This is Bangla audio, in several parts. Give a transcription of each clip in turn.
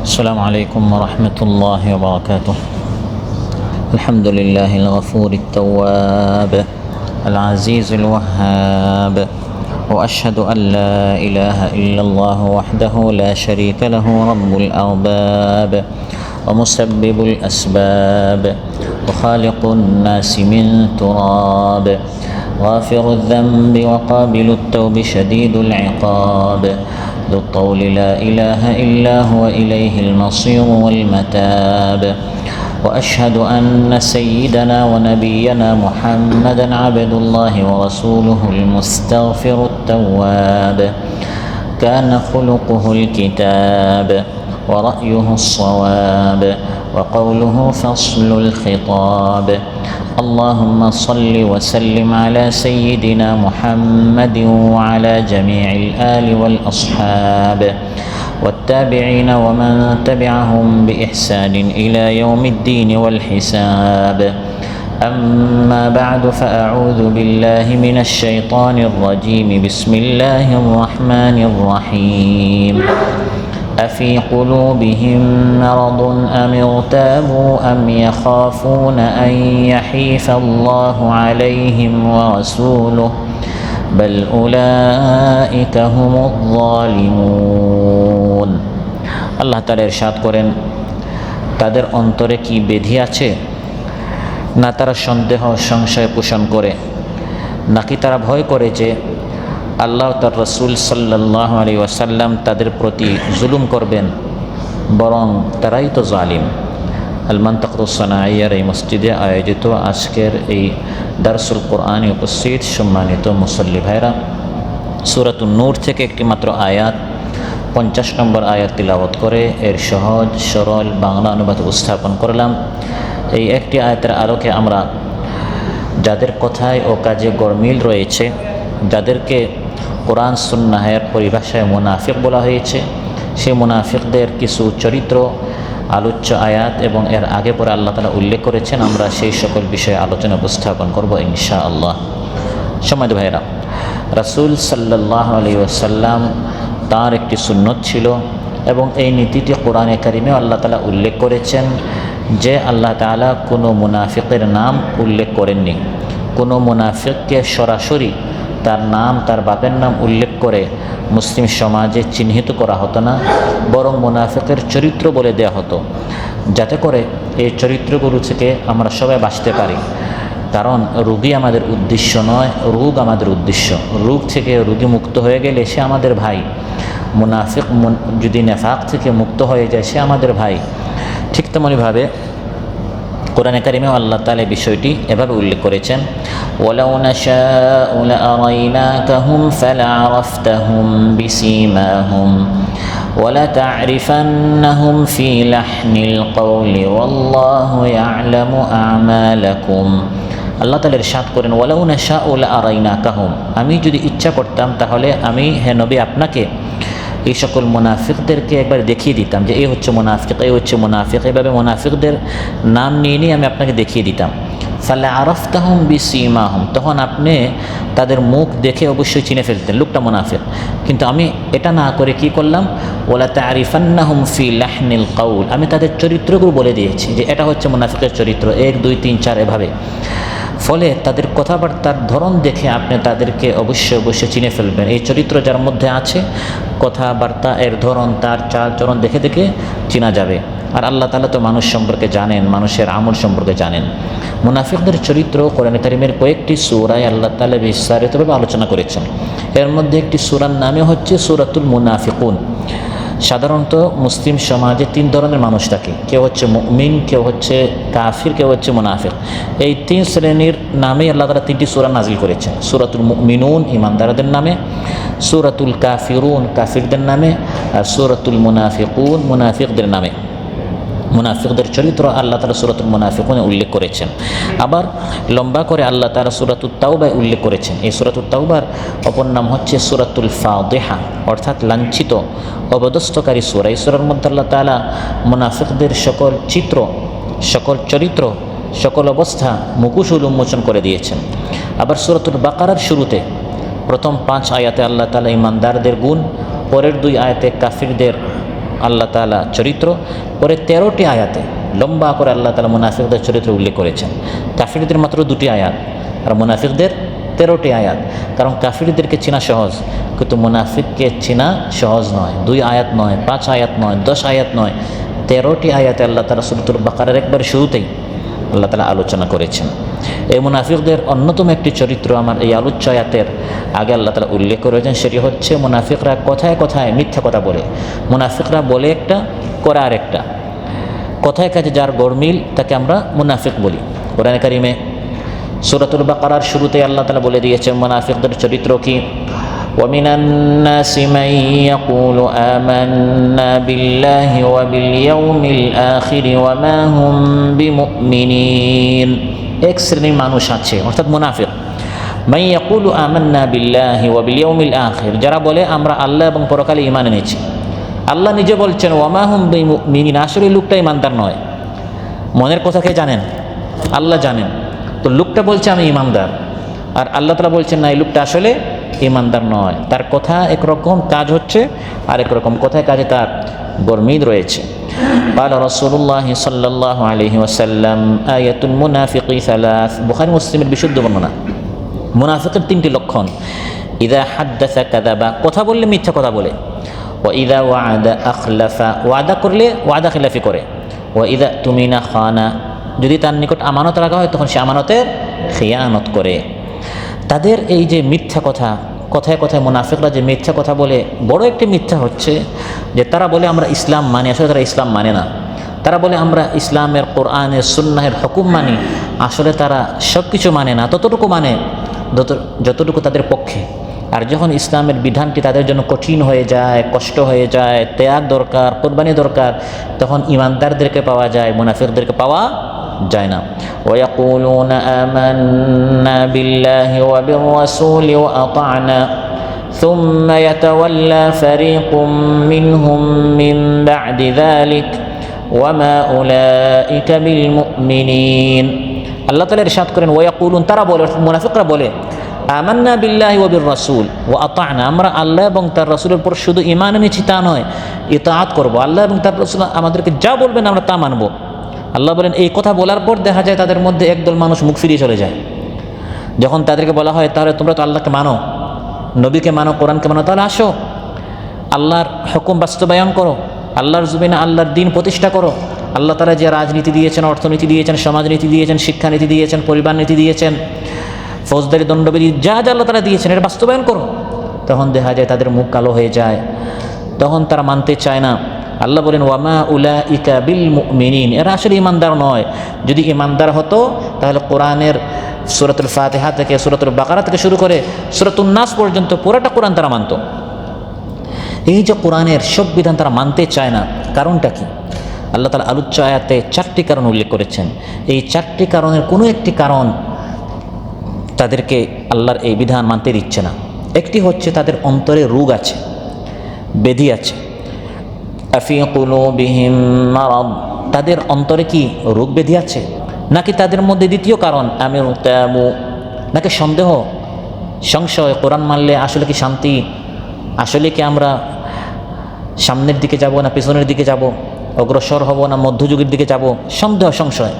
السلام عليكم ورحمة الله وبركاته. الحمد لله الغفور التواب العزيز الوهاب، وأشهد أن لا إله إلا الله وحده لا شريك له رب الأرباب ومسبب الأسباب وخالق الناس من تراب، غافر الذنب وقابل التوب شديد العقاب، ذو الطول لا إله إلا هو إليه المصير والمتاب، وأشهد أن سيدنا ونبينا محمدا عبد الله ورسوله المستغفر التواب، كان خلقه الكتاب ورأيه الصواب وقوله فصل الخطاب. اللهم صل وسلم على سيدنا محمد وعلى جميع الآل والأصحاب والتابعين ومن تبعهم بإحسان إلى يوم الدين والحساب. أما بعد، فأعوذ بالله من الشيطان الرجيم. بسم الله الرحمن الرحيم. أفي قلوبهم مرض أم ارتابوا أم يخافون أن يحيف الله عليهم ورسوله بل أولئك هم الظالمون। আল্লাহ তাআলা ইরশাদ করেন, তাদের অন্তরে কি ব্যাধি আছে? না তারা সন্দেহ সংশয় পোষণ করে, নাকি তারা ভয় করে যে আল্লাহ তার রসুল সাল্লাল্লাহু আলাইহি ওয়াসাল্লাম তাদের প্রতি জুলুম করবেন? বরং তারাই তো জালিম। আল মানতাকাতুস সানাইয়ার এই মসজিদে আয়োজিত আজকের এই দারসুল কোরআনে উপস্থিত সম্মানিত মুসল্লি ভাইরা, সূরাতুন নূর থেকে একটি মাত্র আয়াত 50 নম্বর আয়াত তিলাওয়াত করে এর সহজ সরল বাংলা অনুবাদ উপস্থাপন করলাম। এই একটি আয়াতের আলোকে আমরা যাদের কথায় ও কাজে গরমিল রয়েছে, যাদেরকে কোরআন সুন্নাহের পরিভাষায় মুনাফিক বলা হয়েছে, সেই মুনাফিকদের কিছু চরিত্র আলোচ্য আয়াত এবং এর আগে পরে আল্লাহ তাআলা উল্লেখ করেছেন। আমরা সেই সকল বিষয়ে আলোচনা উপস্থাপন করব ইনশাআল্লাহ। সম্মানিত ভাইরা, রাসূল সাল্লাল্লাহু আলাইহি ওয়াসাল্লাম তার একটি সুন্নত ছিল এবং এই নীতিটি কোরআনে কারিমে আল্লাহ তাআলা উল্লেখ করেছেন যে আল্লাহ তাআলা কোনো মুনাফিকের নাম উল্লেখ করেননি। কোনো মুনাফিককে সরাসরি তার নাম, তার বাপের নাম উল্লেখ করে মুসলিম সমাজে চিহ্নিত করা হতো না, বরং মুনাফিকের চরিত্র বলে দেওয়া হতো, যাতে করে এই চরিত্রগুলো থেকে আমরা সবাই বাঁচতে পারি। কারণ রোগী আমাদের উদ্দেশ্য নয়, রোগ আমাদের উদ্দেশ্য। রোগ থেকে রোগী মুক্ত হয়ে গেলে সে আমাদের ভাই। মুনাফিক যদি নেফাক থেকে মুক্ত হয়ে যায় সে আমাদের ভাই। ঠিক তেমনিভাবে কোরআনে কারিমে আল্লাহ তাআলা বিষয়টি এভাবে উল্লেখ করেছেন, ওয়ালাউ নাশাউ লাআরাইনাকাহুম ফালা'রাফতাহুম বিসীমাহুম ওয়ালা তা'রিফান্নাহুম ফি লাহনিল কওলি ওয়াল্লাহু ইয়া'লামু আ'মালাকুম। আল্লাহ তাআলা ইরশাদ করেন, ওয়ালাউ নাশাউ লাআরাইনাকাহুম, আমি যদি ইচ্ছা করতাম তাহলে আমি হে নবী আপনাকে এই সকল মুনাফিকদেরকে একবার দেখিয়ে দিতাম যে এই হচ্ছে মুনাফিক, এই হচ্ছে মুনাফিক। এইভাবে মুনাফিকদের নাম নিয়ে নিয়ে আমি আপনাকে দেখিয়ে দিতাম। ফালা আরাফতাহুম বিসীমাহুম, তখন আপনি তাদের মুখ দেখে অবশ্যই চিনে ফেলতেন লোকটা মুনাফিক। কিন্তু আমি এটা না করে কি করলাম, ওয়ালা তা'রিফান্নাহুম ফি লাহনিল কওল, আমি তাদের চরিত্রগুলো বলে দিয়েছি যে এটা হচ্ছে মুনাফিকের চরিত্র, 1 2 3 4 এভাবে। ফলে তাদের কথাবার্তার ধরন দেখে আপনি তাদেরকে অবশ্যই চিনে ফেলবেন। এই চরিত্র যার মধ্যে আছে, কথাবার্তা এর ধরন, তার চাল চরণ দেখে দেখে চেনা যাবে। আর আল্লাহ তাআলা তো মানুষ সম্পর্কে জানেন, মানুষের আমল সম্পর্কে জানেন। মুনাফিকদের চরিত্র কোরআনে কারিমের কয়েকটি সূরায় আল্লাহ তাআলা বিস্তারিতভাবে আলোচনা করেছেন। এর মধ্যে একটি সূরার নামে হচ্ছে সূরাতুল মুনাফিকুন। সাধারণত মুসলিম সমাজে 3 ধরনের মানুষ থাকে, কেউ হচ্ছে মুমিন, কেউ হচ্ছে কাফির, কেউ হচ্ছে মুনাফিক। এই 3 শ্রেণীর নামে আল্লাহ তাআলা 3টি সূরা নাজিল করেছেন। সূরাতুল মুমিনুন ঈমানদারদের নামে, সূরাতুল কাফিরুন কাফিরদের নামে, আর সূরাতুল মুনাফিকুন মুনাফিকদের নামে। মুনাফিকদের চরিত্র আল্লাহ তাআলা সূরাতুল মুনাফিকুনে উল্লেখ করেছেন। আবার লম্বা করে আল্লাহ তাআলা সূরাতুত তাওবায় উল্লেখ করেছেন। এই সূরাতুত তাওবার অপর নাম হচ্ছে সূরাতুল ফাদিহা, অর্থাৎ লাঞ্ছিত অপদস্থকারী সূরা। এই সূরার মধ্যে আল্লাহ তাআলা মুনাফিকদের সকল চিত্র, সকল চরিত্র, সকল অবস্থা মুখোশ উন্মোচন করে দিয়েছেন। আবার সূরাতুল বাকারার শুরুতে প্রথম 5 আয়াতে আল্লাহ তাআলা ঈমানদারদের গুণ, পরের 2 আয়াতে কাফিরদের আল্লাহ তাআলা চরিত্র, পরে 13টি আয়াতে লম্বা করে আল্লাহ তাআলা মুনাফিকদের চরিত্র উল্লেখ করেছেন। কাফিরদের মাত্র 2টি আয়াত আর মুনাফিকদের 13টি আয়াত। কারণ কাফিরদেরকে চেনা সহজ, কিন্তু মুনাফিককে চেনা সহজ নয়। 2 আয়াত নয়, 5 আয়াত নয়, 10 আয়াত নয়, 13টি আয়াতে আল্লাহ তাআলা সূরাতুল বাকারার একবার শুরুতেই আল্লাহ তাআলা আলোচনা করেছেন। এই মুনাফিকদের অন্যতম একটি চরিত্র আমার এই আলোচ্য আয়াতের আগে আল্লাহ তাআলা উল্লেখ করেছেন, সেটি হচ্ছে মুনাফিকরা কথায় কথায় মিথ্যা কথা বলে। মুনাফিকরা বলে একটা, করে আরেকটা। কথায় কাজে যার গরমিল তাকে আমরা মুনাফিক বলি। কোরআনে কারিমে সূরাতুল বাকারার শুরুতে আল্লাহ তাআলা বলে দিয়েছেন মুনাফিকদের চরিত্র কি, وَمِنَ النَّاسِ مَن يَقُولُ آمَنَّا بِاللَّهِ وَبِالْيَوْمِ الْآخِرِ وَمَا هُمْ بِمُؤْمِنِينَ। এক শ্রেণীর মানুষ আছে অর্থাৎ মুনাফিক, মান ইয়াকুলু আমান্না বিল্লাহি ওয়া বিল ইয়াউমিল আখির, যারা বলে আমরা আল্লাহ এবং পরকালে ঈমান এনেছি। আল্লাহ নিজে বলছেন ওয়ামা হুম বিমুমিনিন, আসলে লোকটা ঈমানদার নয়। মনের কথা কে জানেন? আল্লাহ জানেন। তো লোকটা বলছে আমি ঈমানদার, আর আল্লাহ তাআলা বলছেন না, এই লোকটা আসলে ঈমানদার নয়। তার কথা একরকম, কাজ হচ্ছে আরেক রকম। কথায় কাজে তার গরমিল রয়েছে। قال رسول الله صلى الله عليه وسلم آية المنافق ثلاث। বুখারী মুসলিমের বিশুদ্ধ বর্ণনা। মুনাফিকের 3টি লক্ষণ। ইযা হাদ্দাসা কাযাবা, কথা বললে মিথ্যা কথা বলে। ওয়া ইযা ওয়া'আদা আখলাফা, ওয়াদা করলে ওয়াদা খিলাফি করে। ওয়া ইযা তুমিনা খানা, যদি তার নিকট আমানত রাখা হয় তখন সে আমানতের খিয়ানত করে। তাদের এই যে মিথ্যা কথা, কথায় কথায় মুনাফিকরা যে মিথ্যা কথা বলে, বড় একটি মিথ্যা হচ্ছে যে তারা বলে আমরা ইসলাম মানি, আসলে তারা ইসলাম মানে না। তারা বলে আমরা ইসলামের, কোরআনের, সুন্নাহের হুকুম মানি, আসলে তারা সব কিছু মানে না, ততটুকু মানে যতটুকু তাদের পক্ষে। আর যখন ইসলামের বিধানটি তাদের জন্য কঠিন হয়ে যায়, কষ্ট হয়ে যায়, ত্যাগ দরকার, কুরবানি দরকার, তখন ইমানদারদেরকে পাওয়া যায়, মুনাফিকদেরকে পাওয়া যায় না। ويقولون آمنا بالله وبالرسول وأطعنا ثم يتولى فريق منهم من بعد ذلك وما أولئك بالمؤمنين। আল্লাহ তাআলা ইরশাদ করেন ওয়ায়াকুলুন, তারা বলে, মুনাফিকরা বলে আমান্না বিল্লাহি ওয়া বির রাসূল ওয়া আতা'না, আমরা আল্লাহ এবং তার রাসূলের উপর শুধু ঈমান এনেছি তা নয়, ইতাআত করব। আল্লাহ এবং তার রাসূল আমাদেরকে যা বলবেন আমরা তা মানব। আল্লাহ বলেন এই কথা বলার পর দেখা যায় তাদের মধ্যে একদল মানুষ মুখ ফিরিয়ে চলে যায়। যখন তাদেরকে বলা হয় তাহলে তোমরা তো আল্লাহকে মানো, নবীকে মানো, কোরআনকে মানো, তাহলে আসো আল্লাহর হুকুম বাস্তবায়ন করো, আল্লাহর জমিনে আল্লাহর দ্বীন প্রতিষ্ঠা করো। আল্লাহ তাআলা যে রাজনীতি দিয়েছেন, অর্থনীতি দিয়েছেন, সমাজনীতি দিয়েছেন, শিক্ষানীতি দিয়েছেন, পরিবার নীতি দিয়েছেন, ফৌজদারি দণ্ডবিধি, যা যা আল্লাহ তাআলা দিয়েছেন এটা বাস্তবায়ন করো। তখন দেখা যায় তাদের মুখ কালো হয়ে যায়, তখন তারা মানতে চায় না। আল্লাহ বলেন ওয়ামা উলাইকা বিল মুমিনিন, এরা আসলে ইমানদার নয়। যদি ইমানদার হতো তাহলে কোরআনের সূরাতুল ফাতিহা থেকে, সূরাতুল বাকারা থেকে শুরু করে সূরাতুন নাস পর্যন্ত পুরোটা কোরআন তারা মানত। এই যে কোরআনের সব বিধান তারা মানতে চায় না, কারণটা কি? আল্লাহ তাআলা আলোচ্য আয়াতে 4টি কারণ উল্লেখ করেছেন। এই 4টি কারণের কোনো একটি কারণ তাদেরকে আল্লাহর এই বিধান মানতে দিচ্ছে না। একটি হচ্ছে তাদের অন্তরে রোগ আছে, ব্যাধি আছে। আফি কুলুবিহিম মারাদ, তাদের অন্তরে কি রোগ ব্যাধি আছে? নাকি তাদের মধ্যে দ্বিতীয় কারণ আমিরতাবু, নাকি সন্দেহ, সংশয়, কোরআন মানলে আসলে কি শান্তি, আসলে কি আমরা সামনের দিকে যাব না পেছনের দিকে যাব, অগ্রসর হব না মধ্যযুগের দিকে যাব, সন্দেহ, সংশয়।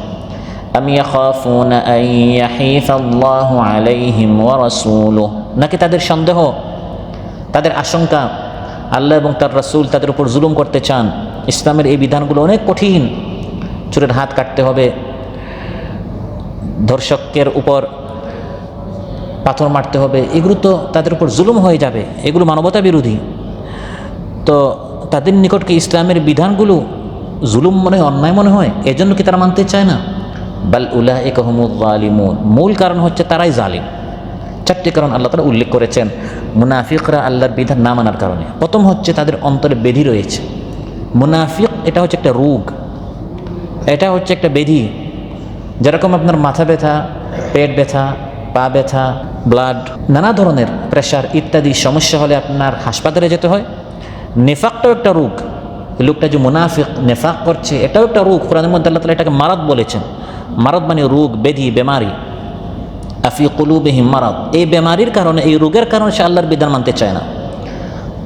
আম ইয়াখাফুনা আন ইয়াহিফাল্লাহু আলাইহিম ওয়া রাসূলুহু, নাকি তাদের সন্দেহ, তাদের আশঙ্কা আল্লাহ এবং তার রাসূল তাদের উপর জুলুম করতে চান। ইসলামের এই বিধানগুলো অনেক কঠিন, চোরের হাত কাটতে হবে, ধর্ষকের উপর পাথর মারতে হবে, এগুলো তো তাদের উপর জুলুম হয়ে যাবে, এগুলো মানবতা বিরোধী। তো তাদের নিকট কি ইসলামের বিধানগুলো জুলুম মনে হয়, অন্যায় মনে হয়, এজন্য কি তারা মানতে চায় না? বাল উলাইকা হুমুয যালিমুন, মূল কারণ হচ্ছে তারাই জালিম। 4টি কারণ আল্লাহ তাআলা উল্লেখ করেছেন মুনাফিকরা আল্লাহর বিধান না মানার কারণে। প্রথম হচ্ছে তাদের অন্তরে ব্যাধি রয়েছে। মুনাফিক এটা হচ্ছে একটা রোগ, এটা হচ্ছে একটা ব্যাধি। যেরকম আপনার মাথা ব্যথা, পেট ব্যথা, পা ব্যথা, ব্লাড, নানা ধরনের প্রেশার ইত্যাদি সমস্যা হলে আপনার হাসপাতালে যেতে হয়, নেফাকটাও একটা রোগ। লোকটা যে মুনাফিক নেফাক করছে এটাও একটা রোগ। কোরআনের মধ্যে আল্লাহ তাআলা এটাকে মারাদ বলেছেন। মারাদ মানে রোগ, ব্যাধি, বেমারি। আফি কুলুবিহিম মারাদ, এই বেমারির কারণে, এই রোগের কারণে সে আল্লাহর বিধান মানতে চায় না।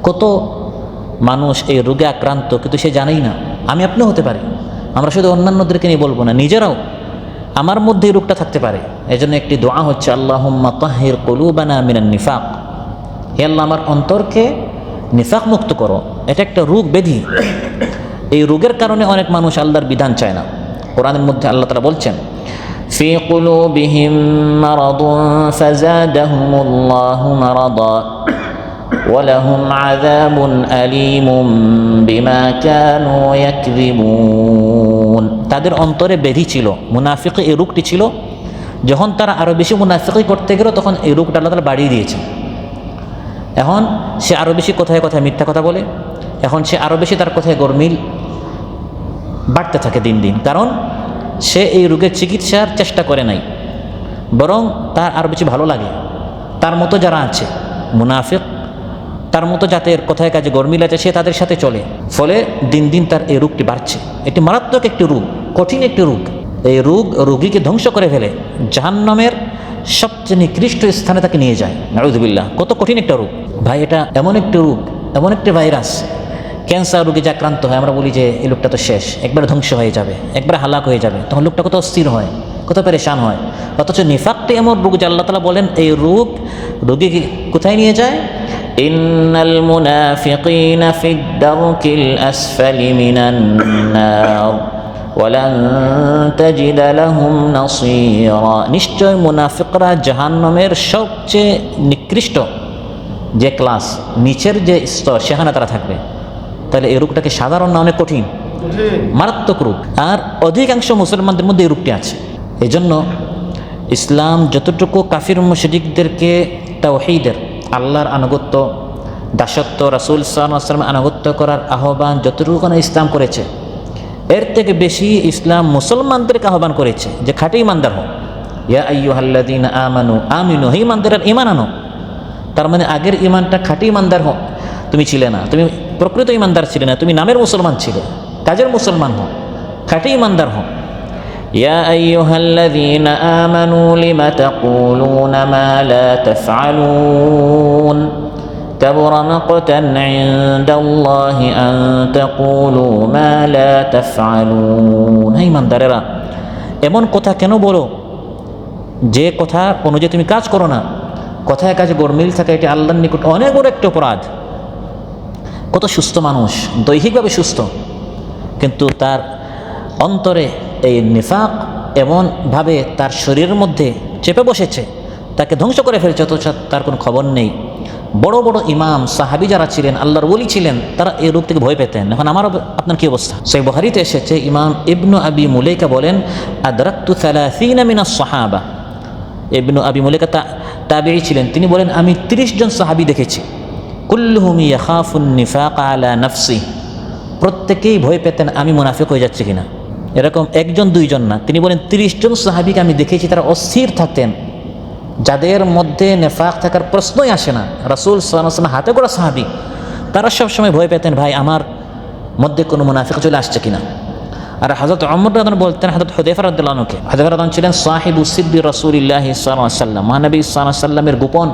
কত মানুষ এই রোগে আক্রান্ত, কিন্তু সে জানেই না। আমি আপনিও হতে পারি, আমরা শুধু অন্যান্যদেরকে নিয়ে বলবো না, নিজেরাও আমার মধ্যে এই রোগটা থাকতে পারে। এজন্য একটি দোয়া হচ্ছে আল্লাহুম্মা তাহহির কুলুবানা মিনান নিফাক, হে আল্লাহ আমার অন্তরকে নিফাক মুক্ত করো। এটা একটা রোগ ব্যাধি, এই রোগের কারণে অনেক মানুষ আল্লাহর বিধান চায় না। কোরআনের মধ্যে আল্লাহ তাআলা বলছেন ফি কুলুবিহিম মারাদুন ফাযাদাহুমুল্লাহু মারাদা ওয়ালাহুম আযাবুন আলীমুম বিমা কানু ইয়াকযিবুন। তাদের অন্তরে ব্যাধি ছিল, মুনাফিকি এই রোগটি ছিল। যখন তারা আরও বেশি মুনাফিকি করতে গেল তখন এই রোগটা আল্লাহ তাআলা বাড়িয়ে দিয়েছে। এখন সে আরও বেশি কোথায় কোথায় মিথ্যা কথা বলে, এখন সে আরও বেশি তার কথায় গরমিল বাড়তে থাকে দিন দিন, কারণ সে এই রোগের চিকিৎসার চেষ্টা করে নাই, বরং তার আরও বেশি ভালো লাগে তার মতো যারা আছে মুনাফিক, তার মতো যাদের কথায় কাজে গরমিল আছে, সে তাদের সাথে চলে। ফলে দিন দিন তার এই রোগটি বাড়ছে। এটি মারাত্মক একটি রোগ, কঠিন একটি রোগ। এই রোগ রোগীকে ধ্বংস করে ফেলে, জাহান্নামের সবচেয়ে নিকৃষ্ট স্থানে তাকে নিয়ে যায়। নাউযুবিল্লাহ, কত কঠিন একটা রোগ ভাই। এটা এমন একটি রোগ, এমন একটি ভাইরাস। ক্যান্সার রোগে যে আক্রান্ত হয়, আমরা বলি যে এই লোকটা তো শেষ, একবারে ধ্বংস হয়ে যাবে, একবারে হালাক হয়ে যাবে, তখন লোকটা কত অস্থির হয়, কত পেরেশান হয়। অথচ নিফাকটি এমন রোগ যে আল্লাহ তাআলা বলেন এই রোগ রোগীকে কোথায় নিয়ে যায়? ইন্নাল মুনাফিকিনা ফিদ দারকিল আসফালি মিনান নার ওয়ালান তাজিদা লাহুম নাসীরা। নিশ্চয় মুনাফিকরা জাহান্নামের সবচেয়ে নিকৃষ্ট যে ক্লাস, নিচের যে স্তর, সেখানে তারা থাকবে। তাহলে এই রোগটাকে সাধারণ না, অনেক কঠিন, মারাত্মক রোগ। আর অধিকাংশ মুসলমানদের মধ্যে এই রোগটি আছে। এই জন্য ইসলাম যতটুকু কাফির মুশরিকদেরকে তাওহীদের, আল্লাহর আনুগত্য, দাসত্ব, রাসূল সাল্লাল্লাহু আলাইহি ওয়াসাল্লামের আনুগত্য করার আহ্বান যতটুকু ইসলাম করেছে, এর থেকে বেশি ইসলাম মুসলমানদেরকে আহ্বান করেছে যে খাঁটি ইমানদার হও। ইয়া আইয়ুহাল্লাযীনা আমানু আমিনু, হে ইমানদাররা ঈমান আনো। তার মানে আগের ঈমানটা খাঁটি ইমানদার হও তুমি ছিলে না, তুমি প্রকৃত ইমানদার ছিলে না, তুমি নামের মুসলমান ছিলে, কাজের মুসলমান হও, খাঁটি ইমানদার হও। ইয়া আইয়ুহাল্লাযীনা আমানু লিমা তাকুলুনা মা লা তাফআলুন কাবুরা মাকতান ইনদাল্লাহি আন তাকুলু মা লা তাফআলুন। হে ইমানদারেরা, এমন কথা কেন বলো যে কথা অনুযায়ী তুমি কাজ করো না? কথায় কাজে গরমিল থাকে, এটি আল্লাহর নিকট অনেক বড় একটা অপরাধ। কত সুস্থ মানুষ, দৈহিকভাবে সুস্থ, কিন্তু তার অন্তরে এই নিফাক এমনভাবে তার শরীরের মধ্যে চেপে বসেছে, তাকে ধ্বংস করে ফেলছে, অথচ তার কোনো খবর নেই। বড় বড় ইমাম সাহাবী যারা ছিলেন, আল্লাহর ওলি ছিলেন, তারা এই রোগ থেকে ভয় পেতেন। এখন আমার আপনার কী অবস্থা? সহিহ বুখারীতে এসেছে, ইমাম ইবনু আবি মুলাইকা বলেন আদরাকতু 30 মিনাস সাহাবা। ইবনু আবি মুলাইকা তাবেঈ ছিলেন, তিনি বলেন আমি 30 জন সাহাবী দেখেছি, কুল্লুহুম ইয়াখাফুন নিফাক আলা নাফসি, প্রত্যেকেই ভয় পেতেন আমি মুনাফিক হয়ে যাচ্ছি কিনা। এরকম একজন দুইজন না, তিনি বলেন 30 জন সাহাবীকে আমি দেখেছি, তারা অস্থির থাকতেন, যাদের মধ্যে নেফাক থাকার প্রশ্নই আসে না। রাসূল সাল্লাল্লাহু আলাইহি ওয়াসাল্লাম হাতে গড়া সাহাবী, তারা সবসময় ভয় পেতেন ভাই আমার মধ্যে কোনো মুনাফিক চলে আসছে কিনা। আর হযরত ওমর রাদিয়াল্লাহু বলতেন হযরত হুযায়ফা রাদিয়াল্লাহু আনহুকে, হুযায়ফা রাদিয়াল্লাহু ছিলেন সাহিবু সিদ্দি রাসূলিল্লাহি সাল্লাল্লাহু আলাইহি ওয়াসাল্লাম, মহানবী সাল্লাল্লাহু আলাইহি ওয়াসাল্লামের গোপন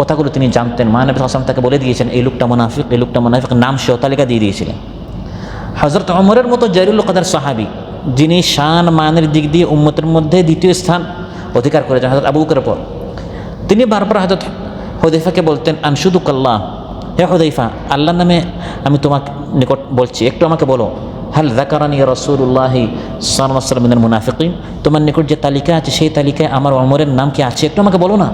কথাগুলো তিনি জানতেন। মহানবী সাল্লাল্লাহু আলাইহি ওয়াসাল্লাম তাকে বলে দিয়েছেন এই লোকটা মুনাফিক, এই লোকটা মুনাফিক, নাম সহ তালিকা দিয়ে দিয়েছিলেন। হযরত ওমরের মতো জালিলুল কদর সাহাবী, যিনি শান মানের দিক দিয়ে উম্মতের মধ্যে দ্বিতীয় স্থান অধিকার করেছেন হযরত আবু বকরের পর, তিনি বারবার হযরত হুযায়ফাকে বলতেন আনশুদুকাল্লাহ, হে হুযায়ফা, আল্লাহর নামে আমি তোমার নিকট বলছি, একটু আমাকে বলো, হাল যাকারানি রাসূলুল্লাহি সাল্লাল্লাহু আলাইহি ওয়াসাল্লাম মিনাল মুনাফিকিন, তোমার নিকট যে তালিকা আছে সেই তালিকায় আমার ওমরের নাম কি আছে, একটু আমাকে বলো না।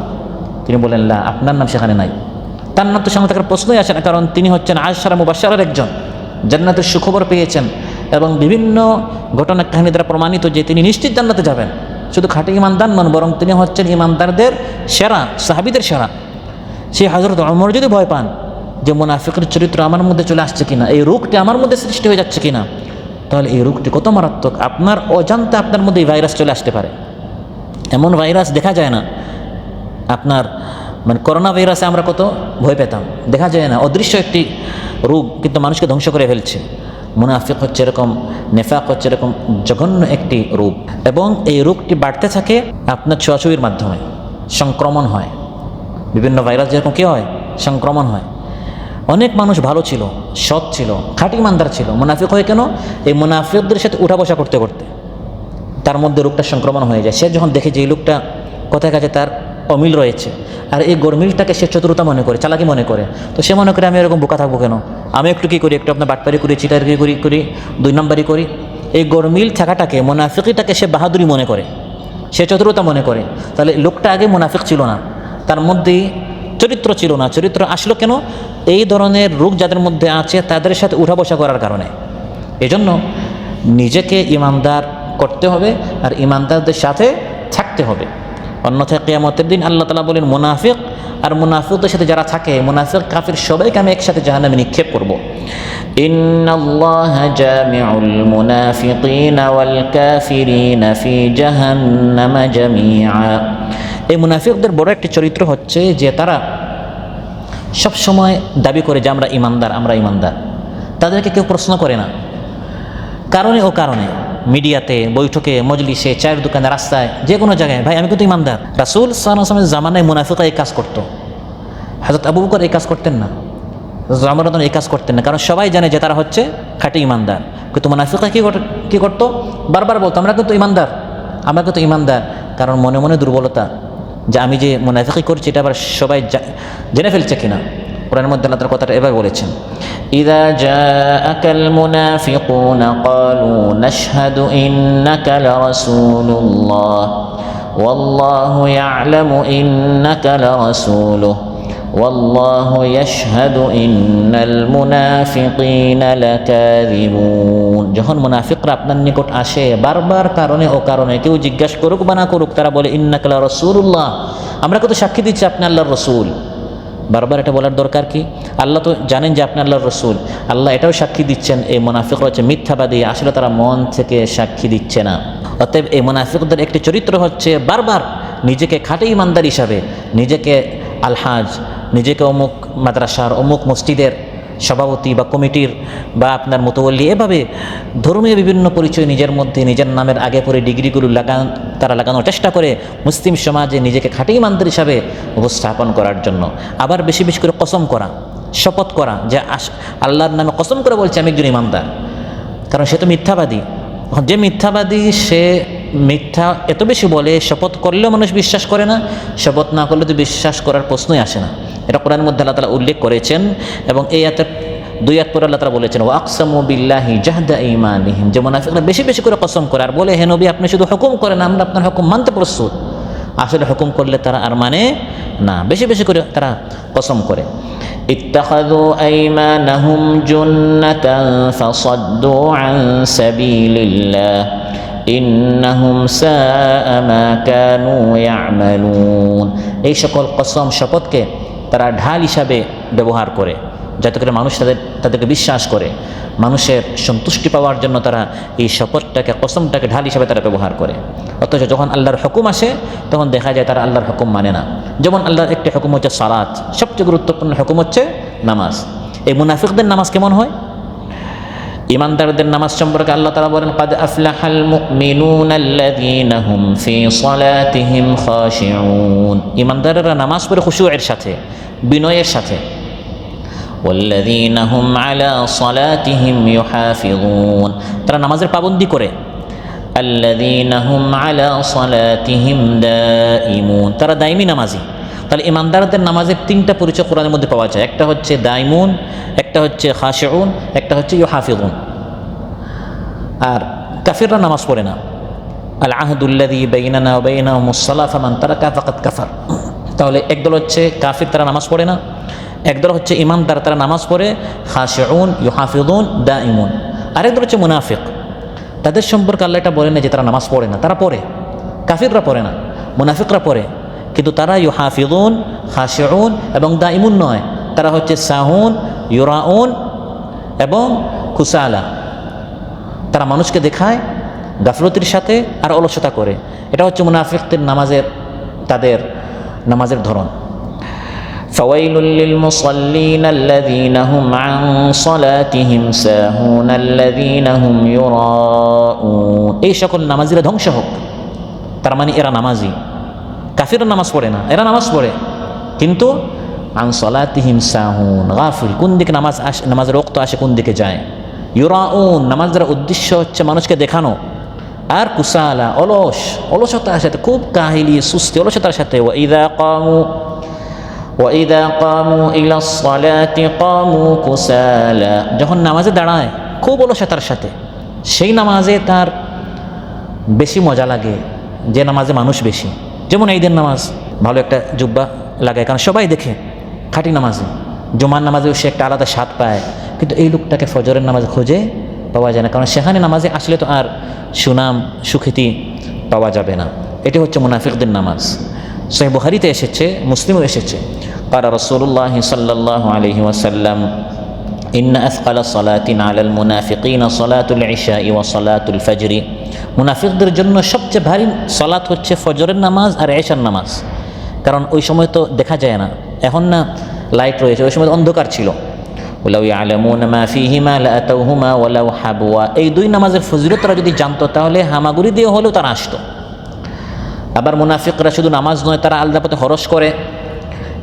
তিনি বলেন লা, আপনার নাম সেখানে নাই। তার নাম তো সামনে থাকার প্রশ্নই আসে না, কারণ তিনি হচ্ছেন আশারা মুবাশশারার একজন, জান্নাতের সুখবর পেয়েছেন এবং বিভিন্ন ঘটনা কাহিনী দ্বারা প্রমাণিত যে তিনি নিশ্চিত জান্নাতে যাবেন। শুধু খাঁটি ইমানদার নন, বরং তিনি হচ্ছেন ইমানদারদের সেরা, সাহাবীদের সেরা। সেই হযরত ওমর যদি ভয় পান যে মুনাফিকের চরিত্র আমার মধ্যে চলে আসছে কিনা, এই রোগটি আমার মধ্যে সৃষ্টি হয়ে যাচ্ছে কিনা, তাহলে এই রোগটি কত মারাত্মক। আপনার অজান্তে আপনার মধ্যে এই ভাইরাস চলে আসতে পারে। এমন ভাইরাস দেখা যায় না, আপনার মানে করোনা ভাইরাসে আমরা কত ভয় পেতাম, দেখা যায় না, অদৃশ্য একটি রোগ, কিন্তু মানুষকে ধ্বংস করে ফেলছে। মুনাফিক হচ্ছে এরকম, নেফাক হচ্ছে এরকম জঘন্য একটি রোগ, এবং এই রোগটি বাড়তে থাকে আপনার ছোঁয়াছুঁয়ির মাধ্যমে, সংক্রমণ হয়। বিভিন্ন ভাইরাস যেরকম কী হয়, সংক্রমণ হয়। অনেক মানুষ ভালো ছিল, সৎ ছিল, খাঁটি ইমানদার ছিল, মুনাফিক হয়ে কেন? এই মুনাফিকদের সাথে উঠা বসা করতে করতে তার মধ্যে রোগটা সংক্রমণ হয়ে যায়। সে যখন দেখে যে এই লোকটা কথায় কাছে তার অমিল রয়েছে, আর এই গরমিলটাকে সে চতুরতা মনে করে, চালাকি মনে করে, তো সে মনে করে আমি এরকম বোকা থাকবো কেন, আমি একটু কী করি, একটু আপনার বাটপারি করি, চিটারি করি, 2 নম্বরই করি। এই গরমিল থাকাটাকে, মুনাফিকিটাকে সে বাহাদুরি মনে করে, সে চতুরতা মনে করে। তাহলে লোকটা আগে মুনাফিক ছিল না, তার মধ্যে চরিত্র ছিল না। চরিত্র আসলো কেন? এই ধরনের রোগ যাদের মধ্যে আছে তাদের সাথে উঠা বসা করার কারণে। এজন্য নিজেকে ইমানদার করতে হবে আর ইমানদারদের সাথে থাকতে হবে। অন্যথায় কিয়ামতের দিন আল্লাহ তাআলা বলেন মুনাফিক আর মুনাফিকদের সাথে যারা থাকে, মুনাফিক কাফির সবাইকে আমি একসাথে জাহান্নামে নিক্ষেপ করব। ইন্নাল্লাহা জামিউল মুনাফিকিনা ওয়াল কাফিরিনা ফি জাহান্নামা জামিআ। এই মুনাফিকদের বড় একটি চরিত্র হচ্ছে যে তারা সব সময় দাবি করে যে আমরা ইমানদার। তাদেরকে কেউ প্রশ্ন করে না, কারণে মিডিয়াতে, বৈঠকে, মজলিসে, চায়ের দোকানে, রাস্তায়, যে কোনো জায়গায়, ভাই আমি কিন্তু ইমানদার। রাসূল সাল্লাল্লাহু আলাইহি ওয়াসাল্লামের জামানায় মুনাফিকরা এই কাজ করতো। হযরত আবু বকর এই কাজ করতেন না, হযরত ওমর রাদিয়াল্লাহু আনহু এই কাজ করতেন না, কারণ সবাই জানে যে তারা হচ্ছে খাঁটি ইমানদার। কিন্তু মুনাফিকরা কী করতো? বারবার বলতো আমরা কিন্তু ইমানদার, কারণ মনে মনে দুর্বলতা যে আমি যে মুনাফিকি করছি এটা আবার সবাই জেনে ফেলছে কিনা। কোরআনের মধ্যে আল্লাহ তাআলা কথাটা এভাবে বলেছেন, ইযা জাআকাল মুনাফিকুনা ক্বালু নাশহাদু ইন্নাকা লারাসূলুল্লাহ ওয়াল্লাহু ইয়া'লামু ইন্নাকা লারাসূলুহু ওয়াল্লাহু ইয়াশহাদু ইন্নাল মুনাফিকিনা লাকাযিবুন। যখন মুনাফিকরা আপনার নিকট আসে বারবার কারণে কেউ জিজ্ঞাসা করুক বা না করুক, তারা বলে ইন্নাকা লারাসূলুল্লাহ, আমরা কত সাক্ষী দিচ্ছি আপনি আল্লাহর রসুল। বারবার এটা বলার দরকার কি? আল্লাহ তো জানেন যে আপনি আল্লাহর রসুল, আল্লাহ এটাও সাক্ষী দিচ্ছেন এই মুনাফিকরা হচ্ছে মিথ্যাবাদী, আসলে তারা মন থেকে সাক্ষী দিচ্ছে না। অতএব এই মুনাফিকদের একটি চরিত্র হচ্ছে বারবার নিজেকে খাঁটি ইমানদার হিসাবে, নিজেকে আলহাজ, নিজেকে অমুক মাদ্রাসার, অমুক মসজিদের সভাপতি বা কমিটির বা আপনার মুতওয়াল্লি, এভাবে ধর্মীয় বিভিন্ন পরিচয় নিজের মধ্যে, নিজের নামের আগে পরে ডিগ্রিগুলো তারা লাগানোর চেষ্টা করে মুসলিম সমাজে নিজেকে খাঁটি ইমানদার হিসাবে উপস্থাপন করার জন্য। আবার বেশি বেশি করে কসম করা, শপথ করা যে আল্লাহর নামে কসম করে বলছে আমি একজন ইমানদার, কারণ সে তো মিথ্যাবাদী। যে মিথ্যাবাদী সে মিথ্যা এত বেশি বলে, শপথ করলেও মানুষ বিশ্বাস করে না, শপথ না করলে তো বিশ্বাস করার প্রশ্নই আসে না। এটা কোরআনের মধ্যে আল্লাহ তাআলা উল্লেখ করেছেন এবং এই আয়াতের 2 আয়াত পরে আল্লাহ তাআলা বলেছেন ওয়া আকসামু বিল্লাহি জাহদা ঈমানিহিম, যে মুনাফিকরা বেশি বেশি করে কসম করে আর বলে হে নবী আপনি শুধু হুকুম করেন, আমরা আপনার হুকুম মানতে প্রস্তুত। আসলে হুকুম করলে তারা আর মানে না, বেশি বেশি করে তারা কসম করে। ইত্তাখাযু আইমানাহুম জুন্নাতান ফাসাদ্দু আন সাবিলিল্লাহ ইন্নাহুম সাআ মা কানু ইয়ামালুন। এই সকল কসম শপথকে তারা ঢাল হিসাবে ব্যবহার করে, যাতে করে মানুষ তাদেরকে বিশ্বাস করে, মানুষের সন্তুষ্টি পাওয়ার জন্য তারা এই শপথটাকে, কসমটাকে ঢাল হিসাবে তারা ব্যবহার করে। অথচ যখন আল্লাহর হুকুম আসে তখন দেখা যায় তারা আল্লাহর হুকুম মানে না। যেমন আল্লাহর একটি হুকুম হচ্ছে সালাত, সবচেয়ে গুরুত্বপূর্ণ হুকুম হচ্ছে নামাজ। এই মুনাফিকদের নামাজ কেমন হয়? ইমানদারদের নামাজ সম্পর্কে আল্লাহ তাআলা বলেন কাদ আফলাহাল মুমিনুনাল্লাযীনা হুম ফি সালাতিহিম খাশিউন। ইমানদাররা নামাজ পড়ে খুশুয়ের সাথে, বিনয়ের সাথে। ওয়াল্লাযীনা হুম আলা সালাতিহিম ইউহাফিযুন, তারা নামাজের পাবন্দী করে। আল্লাযীনা হুম আলা সালাতিহিম দাঈমুন, তারা দায়মি নামাজি। তাহলে ইমানদারদের নামাজের 3টা পরিচয় কোরআনের মধ্যে পাওয়া যায়। একটা হচ্ছে দায়মুন, একটা হচ্ছে খাশিউন, একটা হচ্ছে ইউহাফিযুন। আর কাফিররা নামাজ পড়ে না। আল আহদুল্লাযী বাইনানা ওয়া বাইনাহুমুস সালাহ ফামান তারাকা ফাকাদ কাফার। তাহলে একদল হচ্ছে কাফির, তারা নামাজ পড়ে না। একদল হচ্ছে ইমানদার, তারা নামাজ পড়ে, খাশিউন, ইউহাফিযুন, দাঈমুন। আরেকদল হচ্ছে মুনাফিক, তাদের সম্পর্কে আল্লাহ এটা বলেন না যে তারা নামাজ পড়ে না, তারা পড়ে। কাফিররা পড়ে না, মুনাফিকরা পড়ে, কিন্তু তারা ইউহাফিযুন, খাশিউন এবং দাঈমুন নয়, তারা হচ্ছে সাহুন, ইউরাউন এবং কুসালা। তারা মানুষকে দেখায় গাফলতির সাথে আর অলসতা করে। এটা হচ্ছে মুনাফিকদের তাদের নামাজের ধরন। ফাওয়াইলুল লিল মুসাল্লিন আল্লাযীনা হুম আন সালাতিহিম সাহুন আল্লাযীনা হুম ইউরাউন। এই সকল নামাজিরা ধ্বংস হোক, তার মানে এরা নামাজি। কাফিররা নামাজ পড়ে না, এরা নামাজ পড়ে কিন্তু আন সলাতিহিম সাহুন, গাফিল, কোন দিকে নামাজের ওয়াক্ত আসে কোন দিকে যায়। ইউরাউন, নামাজ দ্বারা উদ্দেশ্য হচ্ছে মানুষকে দেখানো। আর কুসালা, অলসতার সাথে, খুব কাহিলি সুস্তি অলসতার সাথে। ওয়াইদা কামু ইলাস সালাতি কামু কুসালা, যখন নামাজে দাঁড়ায় খুব অলসতার সাথে, সেই নামাজে তার বেশি মজা লাগে যে নামাজে মানুষ বেশি। যেমন ঈদের নামাজ, ভালো একটা জুব্বা লাগায় কারণ সবাই দেখে, খাঁটি নামাজে। জুমার নামাজেও সে একটা আলাদা স্বাদ পায়, কিন্তু এই লোকটাকে ফজরের নামাজে খুঁজে পাওয়া যায় না, কারণ সেখানে নামাজে আসলে তো আর সুনাম সুখ্যাতি পাওয়া যাবে না। এটি হচ্ছে মুনাফিকদের নামাজ। সহিহ বুখারীতে এসেছে, মুসলিমও এসেছে, ক্বালা রাসূলুল্লাহ সাল্লাল্লাহু আলাইহি ওয়াসাল্লাম ইন্না আথকালা সালাতিন আলাল মুনাফিকিনা সালাতুল ইশাই ওয়া সালাতুল ফজরি, মুনাফিকদের জন্য সবচেয়ে ভারী সালাত হচ্ছে ফজরের নামাজ আর এশার নামাজ। কারণ ওই সময় তো দেখা যায় না, এখন না লাইট রয়েছে, ওই সময় অন্ধকার ছিল। ওয়ালাউ ইয়ালামুনা মা ফীহিমা লাআতাউহুমা ওয়ালাউ হাবওয়া, এই দুই নামাজের ফজিলত তারা যদি জানতো তাহলে হামাগুড়ি দিয়ে হলেও তারা আসতো। আবার মুনাফিকরা শুধু নামাজ নয়, তারা আলাদা পথে খরচ করে।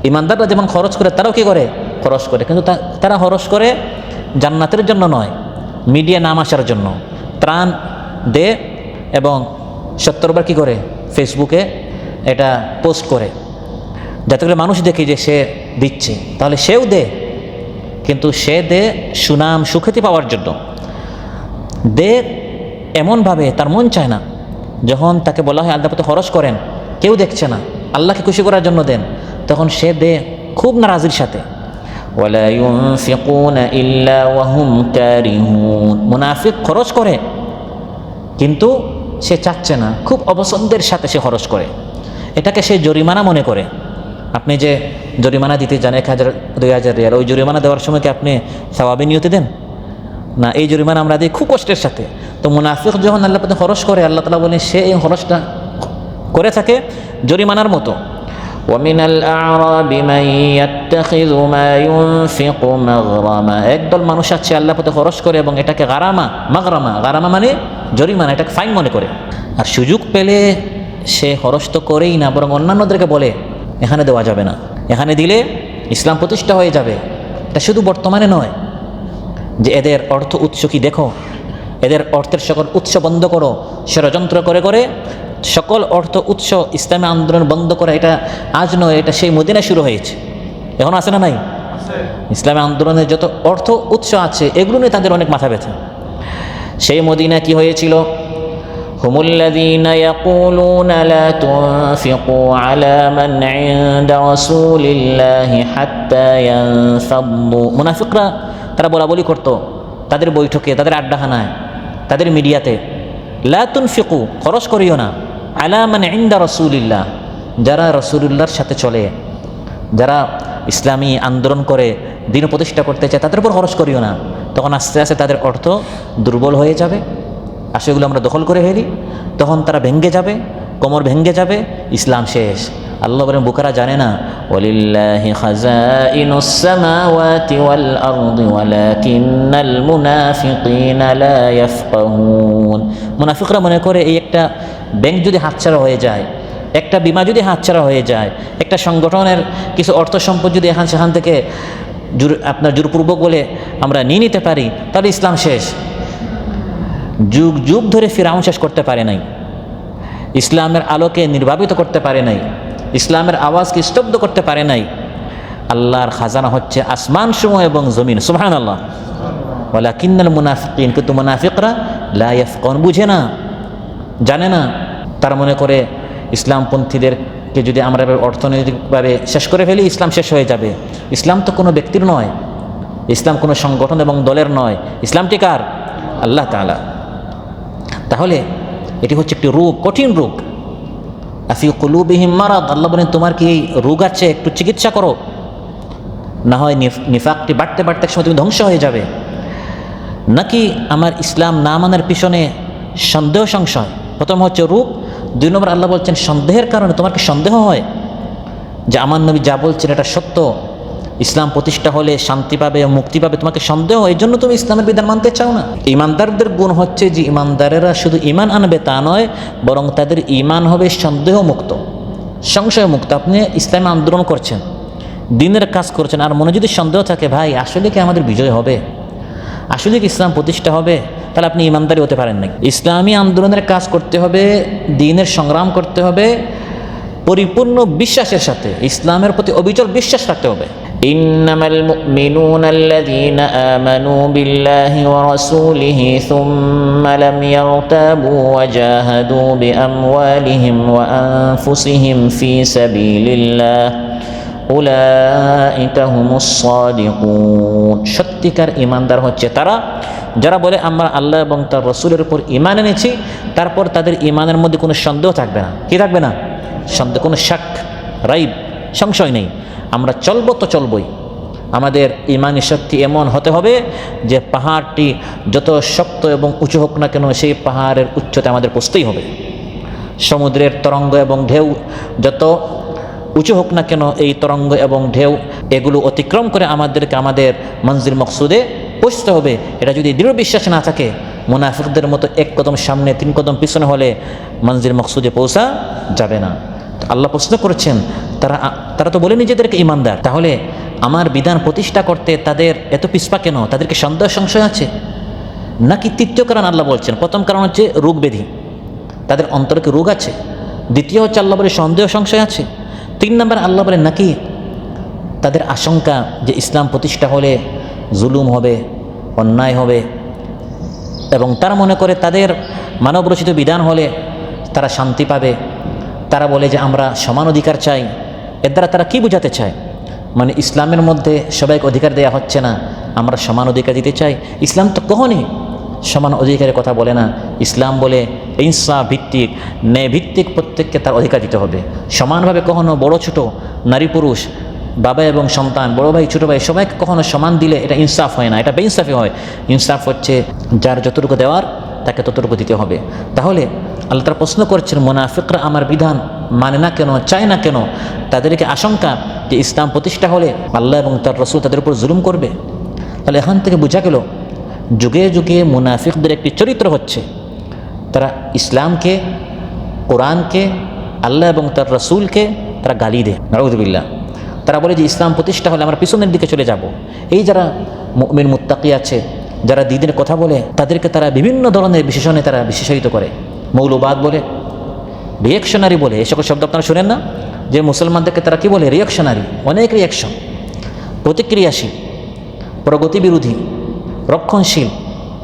ইমানদাররা যেমন খরচ করে, তারাও কি করে? খরচ করে, কিন্তু তারা খরচ করে জান্নাতের জন্য নয়, মিডিয়া নাম আসার জন্য। ত্রাণ দে এবং 70 বার কী করে ফেসবুকে এটা পোস্ট করে, যাতে করে মানুষ দেখে যে সে দিচ্ছে, তাহলে সেও দে, কিন্তু সে দে সুনাম সুখ্যাতি পাওয়ার জন্য। দে এমনভাবে তার মন চায় না, যখন তাকে বলা হয় আল্লাহ পথে খরচ করেন, কেউ দেখছে না, আল্লাহকে খুশি করার জন্য দেন, তখন সে দে খুব নারাজির সাথে। ওয়ালা ইউনফিকুনা ইল্লা ওয়া হুম কারিহুন, মুনাফিক খরচ করে কিন্তু সে চাচ্ছে না, খুব অপছন্দের সাথে সে খরচ করে। এটাকে সে জরিমানা মনে করে। আপনি যে জরিমানা দিতে যান 1000 2000 রিয়াল, ওই জরিমানা দেওয়ার সময় কি আপনি সওয়াবে নিয়তে দেন না? এই জরিমানা আমরা দিই খুব কষ্টের সাথে। তো মুনাফিক যখন আল্লাহ পথে খরচ করে, আল্লাহ তাআলা বলেন সে এই খরচটা করে থাকে জরিমানার মতো। ওয়ামিনাল আ'রাবি মান ইয়াত্তাখিযু মা ইউনফিকু মাগরামা, একদল মানুষ আছে আল্লাহ পথে খরচ করে এবং এটাকে গারামা মানে জরিমানা, এটাকে ফাইন মনে করে। আর সুযোগ পেলে সে খরচ তো করেই না, বরং অন্যান্যদেরকে বলে এখানে দেওয়া যাবে না, এখানে দিলে ইসলাম প্রতিষ্ঠা হয়ে যাবে। এটা শুধু বর্তমানে নয় যে এদের অর্থ উৎস কি দেখো, এদের অর্থের সকল উৎস বন্ধ করো, ষড়যন্ত্র করে করে সকল অর্থ উৎস ইসলামী আন্দোলন বন্ধ করা, এটা আজ নয়, এটা সেই মদিনায় শুরু হয়েছে, এখন আছে না নাই? ইসলামী আন্দোলনের যত অর্থ উৎস আছে এগুলো নিয়ে তাদের অনেক মাথা ব্যথা। সেই মদিনা কি হয়েছিল? হুমুল্লাযীনা ইয়াকুলুনা লা তুনফিকু আলা মান ইনদা রাসূলিল্লাহি হাত্তা ইয়ানফাদ্দু, মুনাফিকরা তারা বলাবলি করতো তাদের বৈঠকে, তাদের আড্ডাখানায়, তাদের মিডিয়াতে, লা তুনফিকু, খরচ করিও না, আলা মান ইনদা রাসূলিল্লাহ, যারা রাসূলুল্লাহর সাথে চলে, যারা ইসলামী আন্দোলন করে দিন প্রতিষ্ঠা করতে চায়, তাদের উপর খরচ করিও না। তখন আস্তে আস্তে তাদের অর্থ দুর্বল হয়ে যাবে, আর সেগুলো আমরা দখল করে ফেলি, তখন তারা ভেঙ্গে যাবে, কোমর ভেঙ্গে যাবে, ইসলাম শেষ। আল্লাহ বলেন বুকারা জানে না, ওয়ালিল্লাহি খাযাইনুস সামাওয়াতি ওয়াল আরদি ওয়ালাকিন্নাল মুনাফিকিনা লা ইয়াফকাহুন, মুনাফিকরা মনে করে এই একটা ব্যাংক যদি হাতছাড়া হয়ে যায়, একটা বিমা যদি হাতছাড়া হয়ে যায়, একটা সংগঠনের কিছু অর্থ সম্পদ যদি সেখান থেকে আপনার জোরপূর্বক বলে আমরা নিয়ে নিতে পারি, তাহলে ইসলাম শেষ। যুগ যুগ ধরে ফিরআউন শেষ করতে পারে নাই, ইসলামের আলোকে নির্বাপিত করতে পারে নাই, ইসলামের আওয়াজকে স্তব্ধ করতে পারে নাই। আল্লাহর খাজানা হচ্ছে আসমান সমূহ এবং জমিন, সুবহানাল্লাহ। ওয়ালাকিন্নাল মুনাফিকিন, কিন্তু মুনাফিকরা লা ইয়াফকাহুন, বুঝে না, জানে না। তার মনে করে ইসলামপন্থীদেরকে যদি আমরা অর্থনৈতিকভাবে শেষ করে ফেলি, ইসলাম শেষ হয়ে যাবে। ইসলাম তো কোনো ব্যক্তির নয়, ইসলাম কোনো সংগঠন এবং দলের নয়, ইসলামটি কার? আল্লাহ তাআলা। তাহলে এটি হচ্ছে একটি রোগ, কঠিন রোগ। আফি কুলুবিহিম মারাদ, আল্লাহ বলেন তোমার কি এই রোগ আছে, একটু চিকিৎসা করো, না হয় নিফাকটি বাড়তে বাড়তে এক সময় তুমি ধ্বংস হয়ে যাবে। নাকি আমার ইসলাম না মানার পিছনে সন্দেহ সংশয়, প্রথম হচ্ছে রোগ। 2 নম্বর আল্লাহ বলছেন সন্দেহের কারণে তোমার কি সন্দেহ হয় যে আমার নবী যা বলছেন এটা সত্য, ইসলাম প্রতিষ্ঠা হলে শান্তি পাবে, মুক্তি পাবে, তোমাকে সন্দেহ, এই জন্য তুমি ইসলামের বিধান মানতে চাও না। ইমানদারদের গুণ হচ্ছে যে ইমানদারেরা শুধু ইমান আনবে তা নয়, বরং তাদের ইমান হবে সন্দেহ মুক্ত, সংশয় মুক্ত। আপনি ইসলামে আন্দোলন করছেন, দিনের কাজ করছেন, আর মনে যদি সন্দেহ থাকে ভাই আসলে কি আমাদের বিজয় হবে, আসলে কি ইসলাম প্রতিষ্ঠা হবে, তাহলে আপনি ইমানদারি হতে পারেন না। ইসলামী আন্দোলনের কাজ করতে হবে, দিনের সংগ্রাম করতে হবে পরিপূর্ণ বিশ্বাসের সাথে, ইসলামের প্রতি অবিচল বিশ্বাস রাখতে হবে। ইন্নামাল মুমিনুনা আল্লাযীনা আমানু বিল্লাহি ওয়া রাসূলিহি সুম্মা লাম ইয়ারতাবু ওয়া জাহাদু বিআমওয়ালিহিম ওয়া আনফুসিহিম ফি সাবিলিল্লাহ উলাইকা হুমুস সাদিকুন। সত্যিকার ঈমানদার হচ্ছে তারা যারা বলে আমরা আল্লাহ এবং তার রাসূলের উপর ঈমান এনেছি, তারপর তাদের ঈমানের মধ্যে কোনো সন্দেহ থাকবে না। কি থাকবে না? সন্দেহ, কোনো শাক, রাইব, সংশয় নেই। আমরা চলবো তো চলবই। আমাদের ঈমানি শক্তি এমন হতে হবে যে পাহাড়টি যত শক্ত এবং উঁচু হোক না কেন, সেই পাহাড়ের উচ্চতা আমাদের পৌঁছতেই হবে। সমুদ্রের তরঙ্গ এবং ঢেউ যত উঁচু হোক না কেন, এই তরঙ্গ এবং ঢেউ এগুলো অতিক্রম করে আমাদেরকে আমাদের মঞ্জিল মকসুদে পৌঁছতে হবে। এটা যদি দৃঢ় বিশ্বাস না থাকে, মুনাফিকদের মতো এক কদম সামনে 3 কদম পিছনে হলে মঞ্জিল মকসুদে পৌঁছা যাবে না। আল্লাহ প্রশ্ন করেছেন, তারা তো বলে নিজেদেরকে ঈমানদার, তাহলে আমার বিধান প্রতিষ্ঠা করতে তাদের এত পিছপা কেন? তাদেরকে সন্দেহ সংশয় আছে নাকি? তৃতীয় কারণ আল্লাহ বলছেন, প্রথম কারণ হচ্ছে রোগ ব্যাধি, তাদের অন্তরকে রোগ আছে। দ্বিতীয় হচ্ছে আল্লাহ বলে সন্দেহ সংশয় আছে। 3 নম্বর আল্লাহ বলে নাকি তাদের আশঙ্কা যে ইসলাম প্রতিষ্ঠা হলে জুলুম হবে, অন্যায় হবে, এবং তারা মনে করে তাদের মানবরচিত বিধান হলে তারা শান্তি পাবে। তারা বলে যে আমরা সমান অধিকার চাই। এর দ্বারা তারা কি বোঝাতে চায়? মানে ইসলামের মধ্যে সবাইকে অধিকার দেওয়া হচ্ছে না, আমরা সমান অধিকার দিতে চাই। ইসলাম তো কখনই সমান অধিকারের কথা বলে না। ইসলাম বলে ইনসাফ ভিত্তিক, ন্যায় ভিত্তিক প্রত্যেককে তার অধিকার দিতে হবে সমানভাবে। কখনো বড় ছোট, নারী পুরুষ, বাবা এবং সন্তান, বড় ভাই ছোট ভাই, সবাইকে কখনো সমান দিলে এটা ইনসাফ হয় না, এটা বেইনসাফি হয়। ইনসাফ হচ্ছে যার যতটুকু দেওয়ার তাকে ততটুকু দিতে হবে। তাহলে আল্লাহ তাআলা প্রশ্ন করছেন, মুনাফিকরা আমার বিধান মানে না কেন, চায় না কেন? তাদেরকে আশঙ্কা যে ইসলাম প্রতিষ্ঠা হলে আল্লাহ এবং তার রাসূল তাদের উপর জুলুম করবে। তাহলে এখান থেকে বোঝা গেল যুগে যুগে মুনাফিকদের একটি চরিত্র হচ্ছে, তারা ইসলামকে, কোরআনকে, আল্লাহ এবং তার রাসূলকে তারা গালি দেয়। নাউযুবিল্লাহ। তারা বলে যে ইসলাম প্রতিষ্ঠা হলে আমরা পিছনের দিকে চলে যাব। এই যারা মুমিন মুত্তাকি আছে, যারা দ্বীনের কথা বলে, তাদেরকে তারা বিভিন্ন ধরনের বিশেষণে তারা বিশেষায়িত করে। মৌলবাদ বলে, রিয়াকশনারি বলে, এই সকল শব্দ আপনারা শোনেন না? যে মুসলমানদেরকে তারা কি বলে? রিয়াকশনারি, অনেক রিয়াকশন, প্রতিক্রিয়াশীল, প্রগতি বিরোধী, রক্ষণশীল,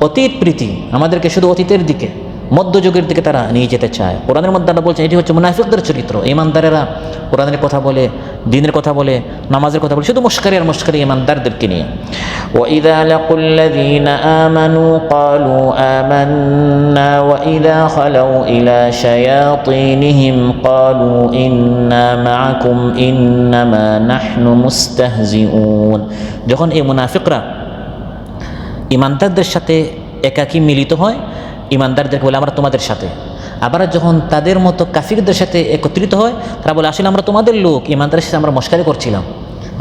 অতীত প্রীতি, আমাদেরকে শুধু অতীতের দিকে, মধ্যযুগের দিকে তারা নিয়ে যেতে চায়। কোরআনের মধ্যে আল্লাহ বলছেন এটি হচ্ছে মুনাফিকদের চরিত্র। ঈমানদারেরা কোরআনের কথা বলে, দ্বীনের কথা বলে, নামাজের কথা বলে, শুধু মুশকারি আর মুশকারি ঈমানদারদেরকে নিয়ে। وَإِذَا لَقُوا الَّذِينَ آمَنُوا قَالُوا آمَنَّا وَإِذَا خَلَوْا إِلَى شَيَاطِينِهِمْ قَالُوا إِنَّا مَعَكُمْ إِنَّمَا نَحْنُ مُسْتَهْزِئُونَ। যখন এই মুনাফিকরা ঈমানদারদের সাথে একাকী মিলিত হয়, ঈমানদারদেরকে বলে আমরা তোমাদের সাথে। আবার যখন তাদের মতো কাফিরদের সাথে একত্রিত হয়, তারা বলে আসলে আমরা তোমাদের লোক, ঈমানদারের সাথে আমরা মশকারি করছিলাম,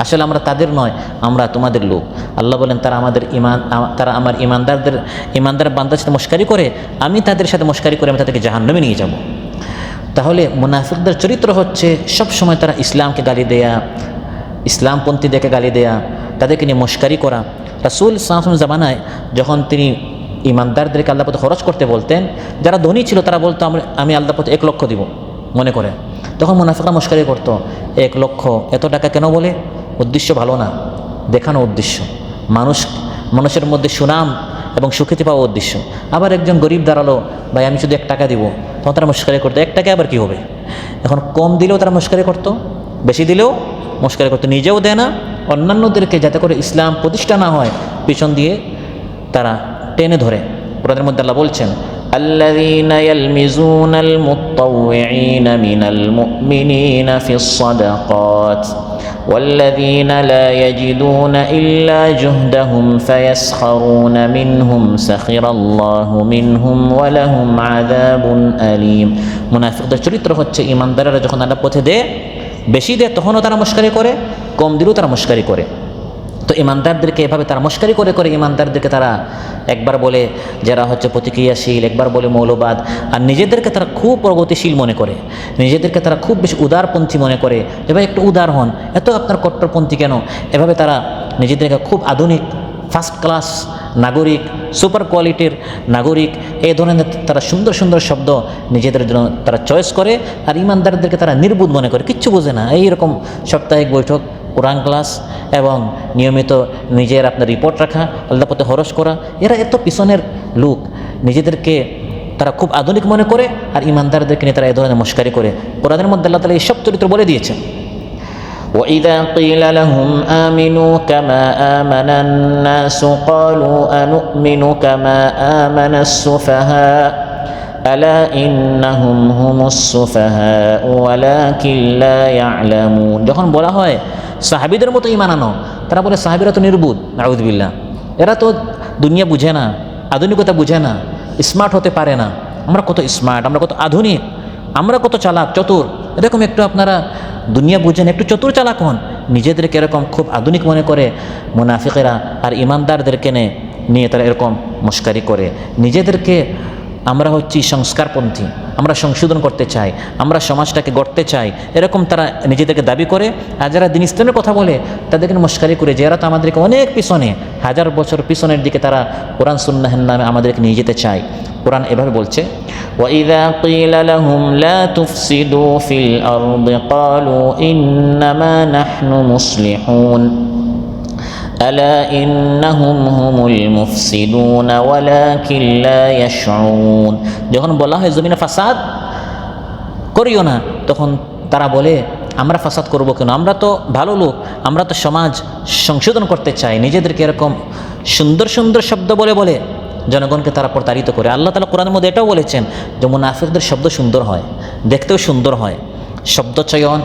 আসলে আমরা তাদের নয়, আমরা তোমাদের লোক। আল্লাহ বলেন তারা আমার ঈমানদার বান্দার সাথে মশকারি করে, আমি তাদের সাথে মশকারি করে আমি তাদেরকে জাহান্নামে নিয়ে যাব। তাহলে মুনাফিকদের চরিত্র হচ্ছে সব সময় তারা ইসলামকে গালি দেয়া, ইসলামপন্থীদেরকে গালি দেয়া, তাদেরকে নিয়ে মশকারি করা। রাসূল সাল্লাল্লাহু আলাইহি ওয়াসাল্লাম জামানায় যখন তিনি ঈমানদারদেরকে আল্লাহ পথে খরচ করতে বলতেন, যারা ধনী ছিল তারা বলতো আমি আল্লাহ পথে 1 লক্ষ দিব মনে করে। তখন মুনাফিকরা মশকারি করতো, 1 লক্ষ এত টাকা কেন বলে? উদ্দেশ্য ভালো না, দেখানো উদ্দেশ্য, মানুষের মধ্যে সুনাম এবং সুখ্যাতি পাওয়া উদ্দেশ্য। আবার একজন গরিব দাঁড়ালো, ভাই আমি শুধু 1 টাকা দিব, তখন তারা মশকারি করতো। 1 টাকা আবার কী হবে? এখন কম দিলেও তারা মশকারি করতো, বেশি দিলেও মশকারি করতো, নিজেও দেয় না, অন্যান্যদেরকে যাতে করে ইসলাম প্রতিষ্ঠা না হয় পিছন দিয়ে তারা টেনে ধরে। কোরআনের মধ্যে আল্লাহ বলছেন, আল্লাযীনা ইয়ালমিজুনাল মুত্তাওয়িঈনা মিনাল মুমিনিনা ফিস সাদাকাত ওয়াল্লাযীনা লা ইয়াজিদুনা ইল্লা জুহদাহুম ফায়াসখারুনা মিনহুম সাখিরাল্লাহু মিনহুম ওয়া লাহুম আযাবুন আলীম। মুনাফিকদের চরিত্র হচ্ছে ঈমানদাররা যখন আল্লাহর পথে দেয়, বেশি দেয় তখনও তারা মশকারি করে, কম দিলেও তারা মশকারি করে। তো ইমানদারদেরকে এভাবে তারা মস্কারি করে করে ইমানদারদেরকে তারা একবার বলে যারা হচ্ছে প্রতিক্রিয়াশীল, একবার বলে মৌলবাদ, আর নিজেদেরকে তারা খুব প্রগতিশীল মনে করে, নিজেদেরকে তারা খুব বেশি উদারপন্থী মনে করে। এবার একটু উদার হন, এত আপনার কট্টরপন্থী কেন? এভাবে তারা নিজেদেরকে খুব আধুনিক, ফার্স্ট ক্লাস নাগরিক, সুপার কোয়ালিটির নাগরিক, এই ধরনের তারা সুন্দর সুন্দর শব্দ নিজেদের জন্য তারা চয়েস করে, আর ইমানদারদেরকে তারা নির্বুধ মনে করে, কিচ্ছু বোঝে না। এইরকম সাপ্তাহিক বৈঠক, কোরআন ক্লাস এবং নিয়মিত নিজের আপনার রিপোর্ট রাখা, আল্লাহ পথে খরচ করা, এরা এত পিছনের লোক, নিজেদেরকে তারা খুব আধুনিক মনে করে, আর ইমানদারদেরকে নিয়ে তারা এই ধরনের মস্কারি করে। কোরআনের মধ্যে আল্লাহ তাআলা এই সব চরিত্র বলে দিয়েছেন। وَإِذَا قِيلَ لَهُمْ آمِنُوا كَمَا آمَنَ النَّاسُ قَالُوا أَنُؤْمِنُ كَمَا آمَنَ السُّفَهَاءُ أَلَا إِنَّهُمْ هُمُ السُّفَهَاءُ وَلَكِنْ لَا يَعْلَمُونَ। যখন বলা হয় সাহাবীদের মতো ঈমান আনো, তারা বলে সাহাবীরা তো নির্বুধ, নাউযুবিল্লাহ, এরা তো দুনিয়া বুঝে না, আধুনিকতা বুঝে না, স্মার্ট হতে পারে না। আমরা কত স্মার্ট, আমরা কত আধুনিক, আমরা কত চালাক চতুর। এরকম একটু আপনারা দুনিয়া বুঝেন, একটু চতুর চালাক হন। নিজেদেরকে এরকম খুব আধুনিক মনে করে মুনাফিকেরা, আর ইমানদারদেরকে নিয়ে তারা এরকম মস্কারি করে। নিজেদেরকে আমরা হচ্ছি সংস্কারপন্থী, আমরা সংশোধন করতে চাই, আমরা সমাজটাকে গড়তে চাই, এরকম তারা নিজেদেরকে দাবি করে। আর যারা দিন ইসলামের কথা বলে তাদেরকে মস্কারি করে, যে এরা তো আমাদেরকে অনেক পিছনে, 1000 বছর পিছনের দিকে তারা কোরআন সুন্নাহের নামে আমাদেরকে নিয়ে যেতে চায়। কোরআন এভাবে বলছে, وَإِذَا قِيلَ لَهُمْ لَا تُفْسِدُوا فِي الْأَرْضِ قَالُوا إِنَّمَا نَحْنُ مُصْلِحُونَ أَلَا إِنَّهُمْ هُمُ الْمُفْسِدُونَ وَلَكِنْ لَا يَشْعُرُونَ। যখন বলা হয় জমিনে ফাসাদ করিও না, তখন তারা বলে আমরা ফাসাদ করব কেন, আমরা তো ভালো লোক, আমরা তো সমাজ সংশোধন করতে চাই। নিজেদেরকে এরকম সুন্দর সুন্দর শব্দ বলে বলে জনগণকে তারা প্রতারিত করে। আল্লাহ তাআলা কোরআনের মধ্যে এটাও বলেছেন যে মুনাফিকদের শব্দ সুন্দর হয়, দেখতেও সুন্দর হয়, শব্দ চয়ন,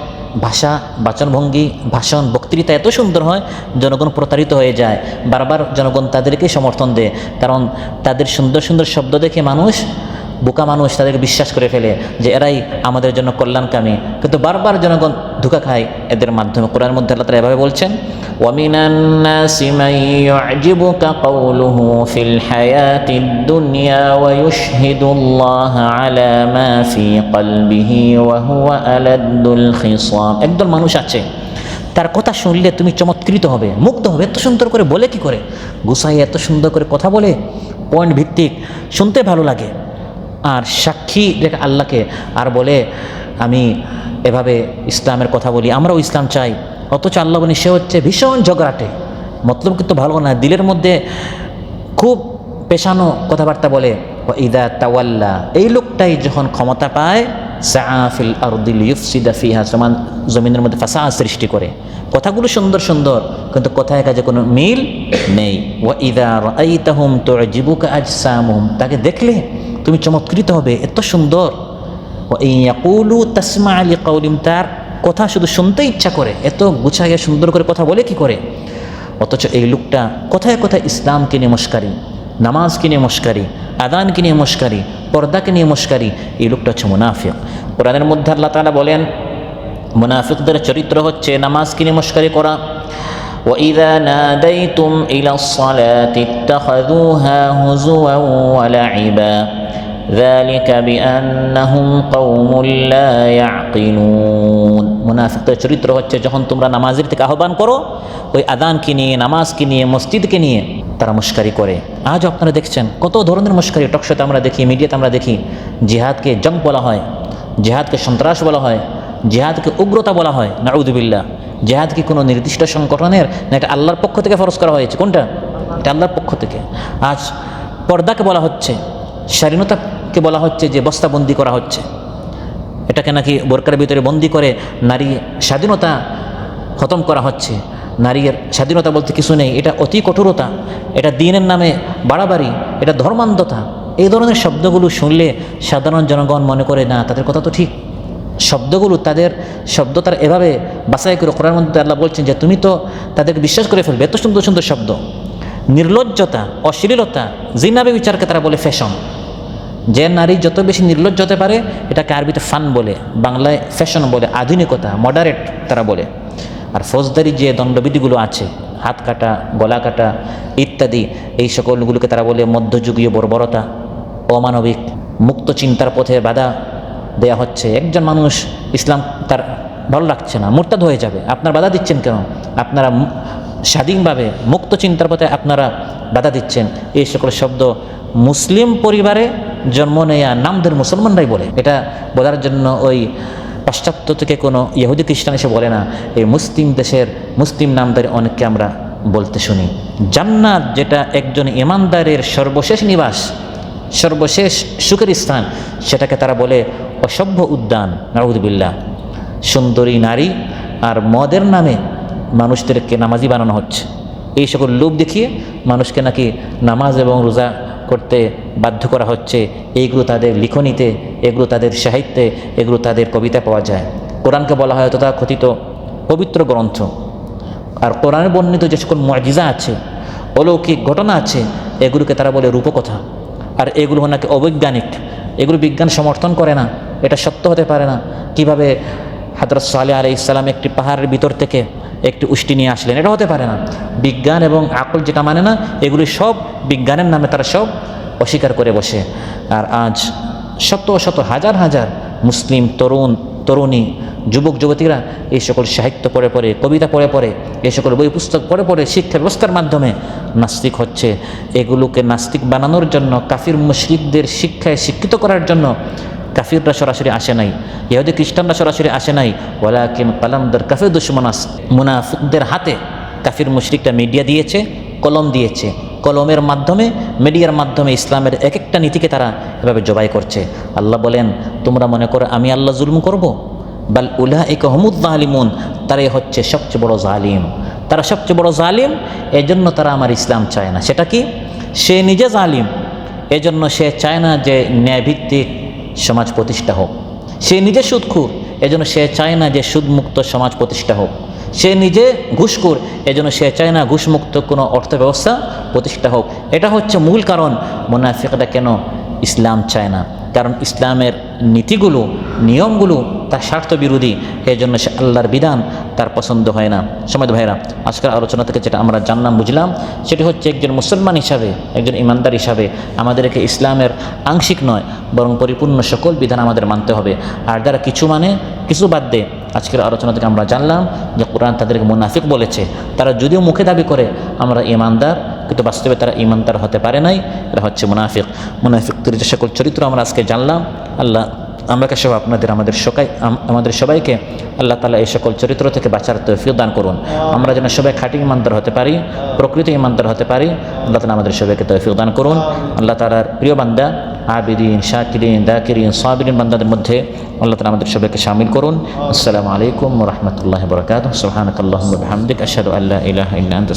ভাষা, বাচনভঙ্গি, ভাষণ, বক্তৃতা এত সুন্দর হয়, জনগণ প্রতারিত হয়ে যায়। বারবার জনগণ তাদেরকে সমর্থন দেয়, কারণ তাদের সুন্দর সুন্দর শব্দ দেখে মানুষ, বোকা মানুষ তাদেরকে বিশ্বাস করে ফেলে যে এরাই আমাদের জন্য কল্যাণকামী। কিন্তু বারবার জনগণ ধোঁকা খায় এদের মাধ্যমে। কোরআনের মধ্যে আল্লাহ তাআলা এভাবে বলছেন, وَمِنَ النَّاسِ مَن يُعْجِبُكَ قَوْلُهُ فِي الْحَيَاةِ الدُّنْيَا وَيُشْهِدُ اللَّهَ عَلَى مَا فِي قَلْبِهِ وَهُوَ أَلَدُّ الْخِصَامِ। একদল মানুষ আছে, তার কথা শুনলে তুমি চমৎকৃত হবে, মুগ্ধ হবে। এত সুন্দর করে বলে কি করে, গুছাই এত সুন্দর করে কথা বলে, পয়েন্ট ভিত্তিক, শুনতে ভালো লাগে। আর সাক্ষী রেখে আল্লাহকে, আর বলে আমি এভাবে ইসলামের কথা বলি, আমরাও ইসলাম চাই। অথচ আল্লাহ বলে সে হচ্ছে ভীষণ ঝগড়াটে, মতলব কিন্তু ভালো না, দিলের মধ্যে খুব পেশানো কথাবার্তা বলে। ইদা তাওয়াল্লা, এই লোকটাই যখন ক্ষমতা পায়, সাআ ফিল আরদি লিয়ুফসিদা ফিহা, জমিনের মধ্যে ফাসাদ সৃষ্টি করে। কথাগুলো সুন্দর সুন্দর, কিন্তু কথায় কাজে কোনো মিল নেই। ওয়া ইদা রাআইতাহুম তু'জিবুকা আজসামুহুম, তাকে দেখলে তুমি চমৎকৃত হবে, এত সুন্দর। ওয়া ইন ইয়াকুলু তাসমা' লিকাউলিহিম, তার কথা শুধু শুনতে ইচ্ছা করে, এত গুছাইয়া সুন্দর করে কথা বলে কি করে। অথচ এই লোকটা কথায় কথায় ইসলামকে নিয়ে মস্কারি, নামাজকে নিয়ে মস্কারি, আযানকে নিয়ে মস্কারি, পর্দাকে নিয়ে মস্কারি, এই লোকটা হচ্ছে মুনাফিক। কোরআনের মধ্যে আল্লাহ তাআলা বলেন মুনাফিকদের চরিত্র হচ্ছে নামাজকে নিয়ে মস্কারি করা। وَإِذَا نَادَيْتُمْ إِلَى الصَّلَاةِ اتَّخَذُوهَا هُزُوًا وَلَعِبًا ذَلِكَ بِأَنَّهُمْ قَوْمٌ لَا يَعْقِلُونَ। মুনাফিকদের চরিত্র হচ্ছে যখন তোমরা নামাজের থেকে আহ্বান করো, ওই আযানকে নিয়ে, নামাজকে নিয়ে, মসজিদকে নিয়ে তারা মস্কারি করে। আজ আপনারা দেখছেন কত ধরনের মস্কারি, টকশোতে আমরা দেখি, মিডিয়াতে আমরা দেখি। জিহাদকে জং বলা হয়, জিহাদকে সন্ত্রাস বলা হয়, জিহাদকে উগ্রতা বলা হয়, নাউযুবিল্লাহ। জিহাদ কি কোনো নির্দিষ্ট সংগঠনের, না এটা আল্লাহর পক্ষ থেকে ফরজ করা হয়েছে? কোনটা? এটা আল্লাহর পক্ষ থেকে। আজ পর্দাকে বলা হচ্ছে, স্বাধীনতাকে বলা হচ্ছে যে বস্তাবন্দি করা হচ্ছে, এটাকে নাকি বোরকার ভিতরে বন্দি করে নারী স্বাধীনতা খতম করা হচ্ছে। নারীর স্বাধীনতা বলতে কিছু নেই, এটা অতি কঠোরতা, এটা দ্বীনের নামে বাড়াবাড়ি, এটা ধর্মান্ধতা। এই ধরনের শব্দগুলো শুনলে সাধারণ জনগণ মনে করে না তাদের কথা তো ঠিক। শব্দগুলো, তাদের শব্দ তারা এভাবে বাছাই করে কোরআনের মধ্যে আল্লাহ বলছেন যে তুমি তো তাদেরকে বিশ্বাস করে ফেলবে। এত সুন্দর সুন্দর শব্দ, নির্লজ্জতা, অশ্লীলতা, জিনাবে বিচারকে তারা বলে ফ্যাশন। যে নারী যত বেশি নির্লজ্জ হতে পারে, এটাকে আরবিতে ফান বলে, বাংলায় ফ্যাশন বলে, আধুনিকতা, মডারেট তারা বলে। আর ফৌজদারি যে দণ্ডবিধিগুলো আছে, হাত কাটা, গলা কাটা ইত্যাদি, এই সকলগুলোকে তারা বলে মধ্যযুগীয় বর্বরতা, অমানবিক। মুক্ত চিন্তার পথে বাধা দেয়া হচ্ছে। একজন মানুষ ইসলাম তার ভালো লাগছে না, মুরতাদ হয়ে যাবে, আপনারা বাধা দিচ্ছেন কেন? আপনারা স্বাধীনভাবে মুক্ত চিন্তার পথে আপনারা বাধা দিচ্ছেন। এই সকল শব্দ মুসলিম পরিবারে জন্ম নেয়া নামদের মুসলমানরাই বলে। এটা বলার জন্য ওই পাশ্চাত্য থেকে কোনো ইহুদি খ্রিস্টান এসে বলে না। এই মুসলিম দেশের মুসলিম নামদারি অনেককে আমরা বলতে শুনি। জান্নাত যেটা একজন ইমানদারের সর্বশেষ নিবাস, সর্বশেষ সুখের স্থান, সেটাকে তারা বলে অসভ্য উদ্যান। নাউযুবিল্লাহ। সুন্দরী নারী আর মদের নামে মানুষদেরকে নামাজি বানানো হচ্ছে। এই সকল লোভ দেখিয়ে মানুষকে নাকি নামাজ এবং রোজা করতে বাধ্য করা হচ্ছে। এইগুলো তাদের লিখনীতে, এগুলো তাদের সাহিত্যে, এগুলো তাদের কবিতা পাওয়া যায়। কোরআনকে বলা হয় তথাকথিত পবিত্র গ্রন্থ। আর কোরআনে বর্ণিত যে সকল মুআজিজা আছে, অলৌকিক ঘটনা আছে, এগুলোকে তারা বলে রূপকথা। আর এগুলো নাকি অবৈজ্ঞানিক, এগুলো বিজ্ঞান সমর্থন করে না, এটা সত্য হতে পারে না। কিভাবে হযরত সালেহ আলাইহিস সালাম একটি পাহাড়ের ভিতর থেকে একটি উষ্টি নিয়ে আসলেন, এটা হতে পারে না। বিজ্ঞান এবং আকল যেটা মানে না, এগুলি সব বিজ্ঞানের নামে তারা সব অস্বীকার করে বসে। আর আজ শত শত হাজার হাজার মুসলিম তরুণ তরুণী, যুবক যুবতীরা এই সকল সাহিত্য পড়ে পড়ে, কবিতা পড়ে পড়ে, এই সকল বই পুস্তক পড়ে পড়ে শিক্ষা ব্যবস্থার মাধ্যমে নাস্তিক হচ্ছে। এগুলোকে নাস্তিক বানানোর জন্য, কাফির মুশরিকদের শিক্ষায় শিক্ষিত করার জন্য কাফিররা সরাসরি আসে নাই, ইহুদি খ্রিস্টানরা সরাসরি আসে নাই। ওয়ালাকিন কালামদার কাফির দুশমনাস, মুনাফিকদের হাতে কাফির মুশরিকটা মিডিয়া দিয়েছে, কলম দিয়েছে। কলমের মাধ্যমে, মিডিয়ার মাধ্যমে ইসলামের এক একটা নীতিকে তারা এভাবে জবাই করছে। আল্লাহ বলেন, তোমরা মনে করো আমি আল্লাহ জুলুম করব? বাল উলাইকা হুমুয যালিমুন, তারাই হচ্ছে সবচেয়ে বড় জালিম। তারা সবচেয়ে বড় জালিম, এজন্য তারা আমার ইসলাম চায় না। সেটা কি? সে নিজে জালিম, এজন্য সে চায় না যে ন্যায়ভিত্তিক সমাজ প্রতিষ্ঠা হোক। সে নিজে সুদখোর, এজন্য সে চায় না যে সুদমুক্ত সমাজ প্রতিষ্ঠা হোক। সে নিজে ঘুষখোর, এজন্য সে চায় না ঘুষমুক্ত কোনো অর্থ ব্যবস্থা প্রতিষ্ঠা হোক। এটা হচ্ছে মূল কারণ মুনাফিকরা কেন ইসলাম চায় না। কারণ ইসলামের নীতিগুলো, নিয়মগুলো তার স্বার্থ বিরোধী, এই জন্য সে আল্লাহর বিধান তার পছন্দ হয় না। সমাজ ভাইরা, আজকের আলোচনা থেকে যেটা আমরা জানলাম, বুঝলাম, সেটি হচ্ছে একজন মুসলমান হিসাবে, একজন ইমানদার হিসাবে আমাদেরকে ইসলামের আংশিক নয় বরং পরিপূর্ণ সকল বিধান আমাদের মানতে হবে। আর যারা কিছু মানে, কিছু বাদ দেয়, আজকের আলোচনা থেকে আমরা জানলাম যে কোরআন তাদেরকে মুনাফিক বলেছে। তারা যদিও মুখে দাবি করে আমরা ইমানদার, কিন্তু বাস্তবে তারা ইমানদার হতে পারে নাই, এরা হচ্ছে মুনাফিক। মুনাফিকদের যে সকল চরিত্র আমরা আজকে জানলাম, আল্লাহ আমাকে সব আমাদের সবাইকে আল্লাহ তাআলা এই সকল চরিত্র থেকে বাঁচার তৌফিক দান করুন। আমরা যেন সবাই খাঁটি ইমানদার হতে পারি, প্রকৃত ইমানদার হতে পারি। আল্লাহ তাআলা আমাদের সবাইকে তৌফিক দান করুন। আল্লাহ তাআলার প্রিয় বান্দা আবিদিন, শাকিরিন, দাকিরিন, সাবিরিন বান্দাদের মধ্যে আল্লাহ তাআলা আমাদের সবাইকে শামিল করুন। আসসালামু আলাইকুম ওয়া রাহমাতুল্লাহি ওয়া বারাকাতুহু। সুবহানাকাল্লাহুম্মা ওয়া বিহামদিকা আশহাদু আল্লা ইলাহা ইল্লা আনতা